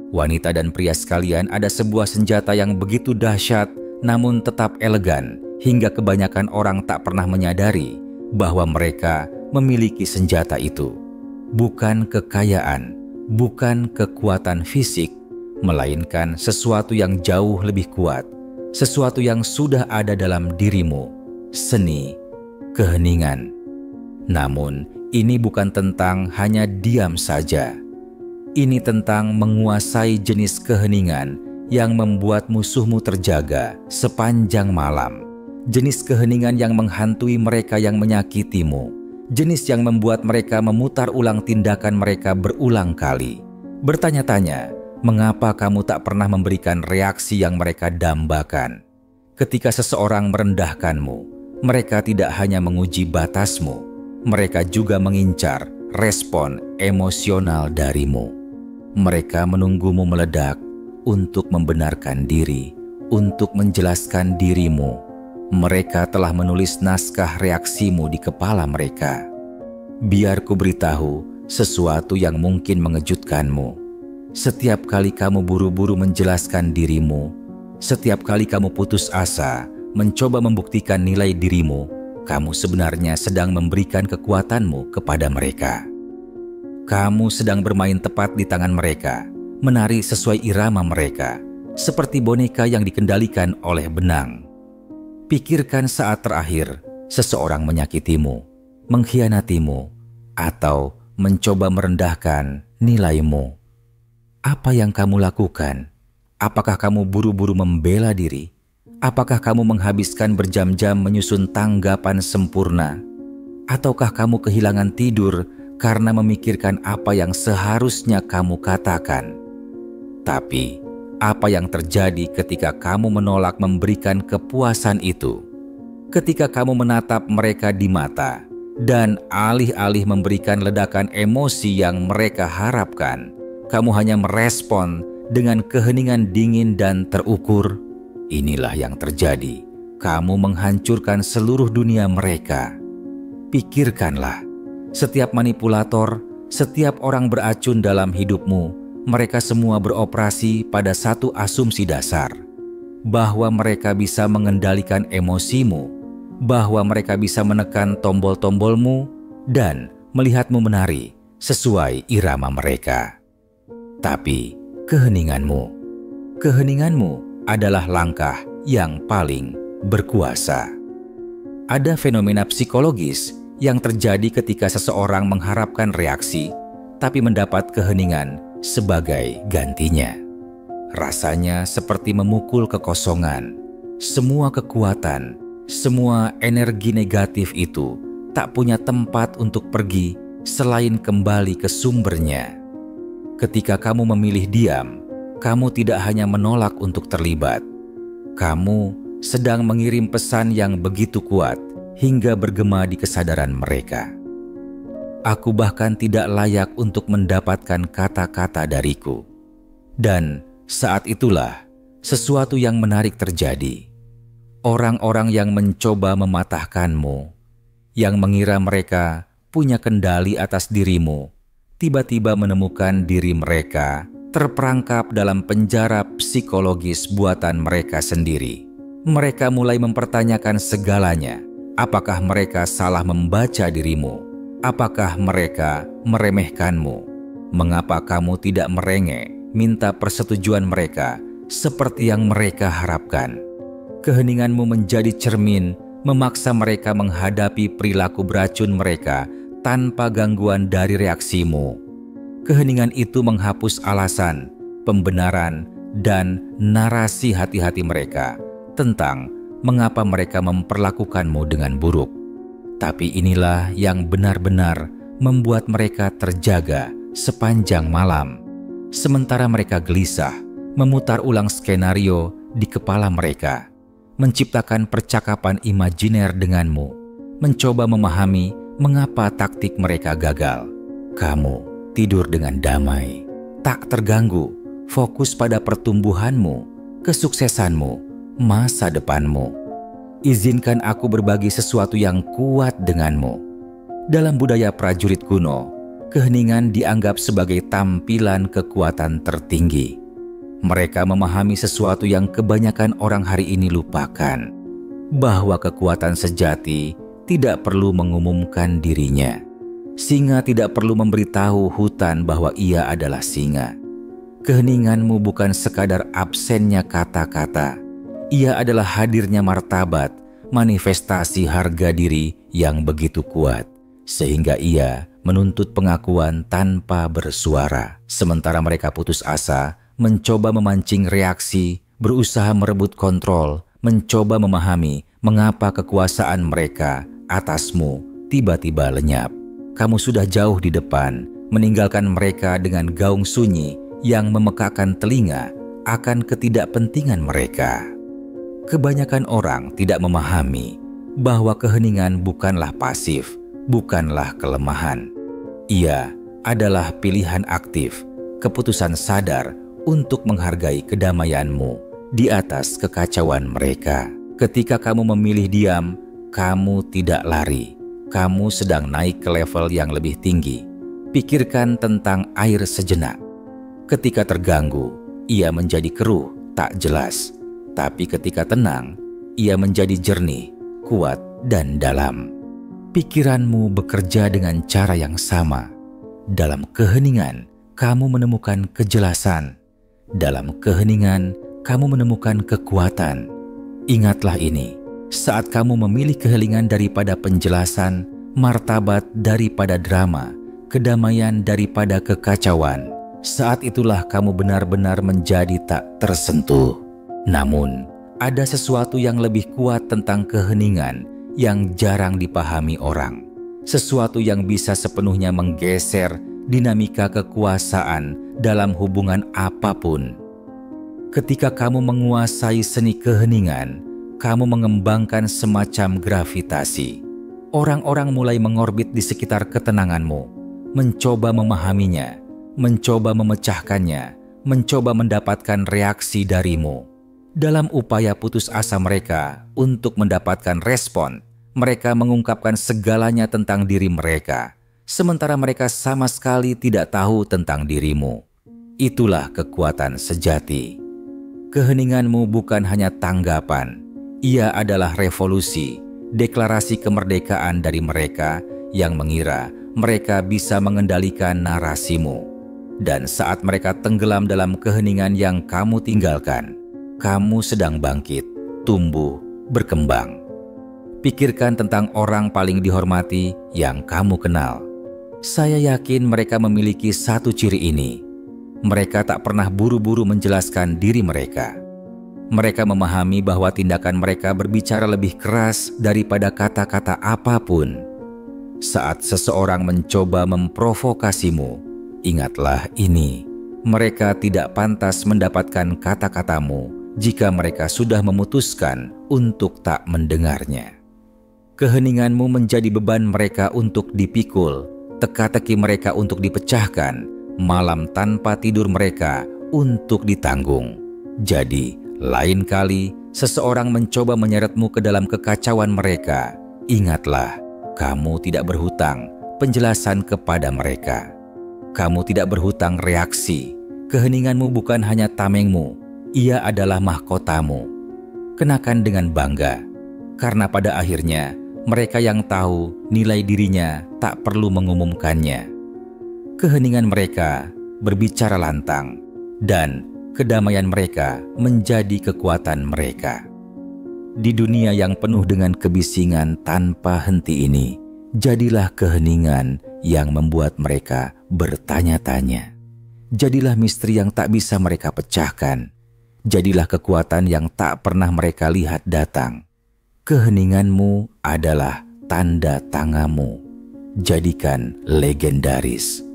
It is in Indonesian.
Wanita dan pria sekalian, ada sebuah senjata yang begitu dahsyat namun tetap elegan hingga kebanyakan orang tak pernah menyadari bahwa mereka memiliki senjata itu. Bukan kekayaan, bukan kekuatan fisik, melainkan sesuatu yang jauh lebih kuat, sesuatu yang sudah ada dalam dirimu, seni, keheningan. Namun, ini bukan tentang hanya diam saja. Ini tentang menguasai jenis keheningan yang membuat musuhmu terjaga sepanjang malam. Jenis keheningan yang menghantui mereka yang menyakitimu. Jenis yang membuat mereka memutar ulang tindakan mereka berulang kali. Bertanya-tanya, mengapa kamu tak pernah memberikan reaksi yang mereka dambakan? Ketika seseorang merendahkanmu, mereka tidak hanya menguji batasmu, mereka juga mengincar respon emosional darimu. Mereka menunggumu meledak untuk membenarkan diri, untuk menjelaskan dirimu. Mereka telah menulis naskah reaksimu di kepala mereka. Biar ku beritahu sesuatu yang mungkin mengejutkanmu. Setiap kali kamu buru-buru menjelaskan dirimu, setiap kali kamu putus asa, mencoba membuktikan nilai dirimu, kamu sebenarnya sedang memberikan kekuatanmu kepada mereka. Kamu sedang bermain tepat di tangan mereka, menari sesuai irama mereka, seperti boneka yang dikendalikan oleh benang. Pikirkan saat terakhir seseorang menyakitimu, mengkhianatimu, atau mencoba merendahkan nilaimu. Apa yang kamu lakukan? Apakah kamu buru-buru membela diri? Apakah kamu menghabiskan berjam-jam menyusun tanggapan sempurna? Ataukah kamu kehilangan tidur karena memikirkan apa yang seharusnya kamu katakan? Tapi, apa yang terjadi ketika kamu menolak memberikan kepuasan itu? Ketika kamu menatap mereka di mata, dan alih-alih memberikan ledakan emosi yang mereka harapkan, kamu hanya merespon dengan keheningan dingin dan terukur. Inilah yang terjadi. Kamu menghancurkan seluruh dunia mereka. Pikirkanlah, setiap manipulator, setiap orang beracun dalam hidupmu, mereka semua beroperasi pada satu asumsi dasar, bahwa mereka bisa mengendalikan emosimu, bahwa mereka bisa menekan tombol-tombolmu, dan melihatmu menari sesuai irama mereka. Tapi keheninganmu adalah langkah yang paling berkuasa. Ada fenomena psikologis yang terjadi ketika seseorang mengharapkan reaksi, tapi mendapat keheningan sebagai gantinya. Rasanya seperti memukul kekosongan. Semua kekuatan, semua energi negatif itu tak punya tempat untuk pergi selain kembali ke sumbernya. Ketika kamu memilih diam, kamu tidak hanya menolak untuk terlibat. Kamu sedang mengirim pesan yang begitu kuat hingga bergema di kesadaran mereka. Aku bahkan tidak layak untuk mendapatkan kata-kata dariku. Dan saat itulah sesuatu yang menarik terjadi. Orang-orang yang mencoba mematahkanmu, yang mengira mereka punya kendali atas dirimu, tiba-tiba menemukan diri mereka terperangkap dalam penjara psikologis buatan mereka sendiri. Mereka mulai mempertanyakan segalanya. Apakah mereka salah membaca dirimu? Apakah mereka meremehkanmu? Mengapa kamu tidak merengek, minta persetujuan mereka seperti yang mereka harapkan? Keheninganmu menjadi cermin, memaksa mereka menghadapi perilaku beracun mereka tanpa gangguan dari reaksimu. Keheningan itu menghapus alasan, pembenaran, dan narasi hati-hati mereka tentang mengapa mereka memperlakukanmu dengan buruk. Tapi inilah yang benar-benar membuat mereka terjaga sepanjang malam. Sementara mereka gelisah, memutar ulang skenario di kepala mereka, menciptakan percakapan imajiner denganmu, mencoba memahami mengapa taktik mereka gagal. Kamu tidur dengan damai, tak terganggu, fokus pada pertumbuhanmu, kesuksesanmu, masa depanmu. Izinkan aku berbagi sesuatu yang kuat denganmu. Dalam budaya prajurit kuno, keheningan dianggap sebagai tampilan kekuatan tertinggi. Mereka memahami sesuatu yang kebanyakan orang hari ini lupakan, bahwa kekuatan sejati tidak perlu mengumumkan dirinya. Singa tidak perlu memberitahu hutan bahwa ia adalah singa. Keheninganmu bukan sekadar absennya kata-kata. Ia adalah hadirnya martabat, manifestasi harga diri yang begitu kuat, sehingga ia menuntut pengakuan tanpa bersuara. Sementara mereka putus asa, mencoba memancing reaksi, berusaha merebut kontrol, mencoba memahami mengapa kekuasaan mereka atasmu tiba-tiba lenyap. Kamu sudah jauh di depan, meninggalkan mereka dengan gaung sunyi yang memekakan telinga akan ketidakpentingan mereka. Kebanyakan orang tidak memahami bahwa keheningan bukanlah pasif, bukanlah kelemahan. Ia adalah pilihan aktif, keputusan sadar untuk menghargai kedamaianmu di atas kekacauan mereka. Ketika kamu memilih diam, kamu tidak lari. Kamu sedang naik ke level yang lebih tinggi. Pikirkan tentang air sejenak. Ketika terganggu, ia menjadi keruh, tak jelas. Tapi ketika tenang, ia menjadi jernih, kuat, dan dalam. Pikiranmu bekerja dengan cara yang sama. Dalam keheningan, kamu menemukan kejelasan. Dalam keheningan, kamu menemukan kekuatan. Ingatlah ini, saat kamu memilih keheningan daripada penjelasan, martabat daripada drama, kedamaian daripada kekacauan, saat itulah kamu benar-benar menjadi tak tersentuh. Namun, ada sesuatu yang lebih kuat tentang keheningan yang jarang dipahami orang. Sesuatu yang bisa sepenuhnya menggeser dinamika kekuasaan dalam hubungan apapun. Ketika kamu menguasai seni keheningan, kamu mengembangkan semacam gravitasi. Orang-orang mulai mengorbit di sekitar ketenanganmu, mencoba memahaminya, mencoba memecahkannya, mencoba mendapatkan reaksi darimu. Dalam upaya putus asa mereka untuk mendapatkan respon, mereka mengungkapkan segalanya tentang diri mereka, sementara mereka sama sekali tidak tahu tentang dirimu. Itulah kekuatan sejati. Keheninganmu bukan hanya tanggapan, ia adalah revolusi, deklarasi kemerdekaan dari mereka yang mengira mereka bisa mengendalikan narasimu. Dan saat mereka tenggelam dalam keheningan yang kamu tinggalkan, kamu sedang bangkit, tumbuh, berkembang. Pikirkan tentang orang paling dihormati yang kamu kenal. Saya yakin mereka memiliki satu ciri ini. Mereka tak pernah buru-buru menjelaskan diri mereka. Mereka memahami bahwa tindakan mereka berbicara lebih keras daripada kata-kata apapun. Saat seseorang mencoba memprovokasimu, ingatlah ini. Mereka tidak pantas mendapatkan kata-katamu jika mereka sudah memutuskan untuk tak mendengarnya. Keheninganmu menjadi beban mereka untuk dipikul, teka-teki mereka untuk dipecahkan, malam tanpa tidur mereka untuk ditanggung. Jadi, lain kali seseorang mencoba menyeretmu ke dalam kekacauan mereka, ingatlah, kamu tidak berhutang penjelasan kepada mereka. Kamu tidak berhutang reaksi. Keheninganmu bukan hanya tamengmu, ia adalah mahkotamu. Kenakan dengan bangga, karena pada akhirnya mereka yang tahu nilai dirinya tak perlu mengumumkannya. Keheningan mereka berbicara lantang, dan kedamaian mereka menjadi kekuatan mereka. Di dunia yang penuh dengan kebisingan tanpa henti ini, jadilah keheningan yang membuat mereka bertanya-tanya. Jadilah misteri yang tak bisa mereka pecahkan. Jadilah kekuatan yang tak pernah mereka lihat datang. Keheninganmu adalah tanda tanganmu. Jadikan legendaris.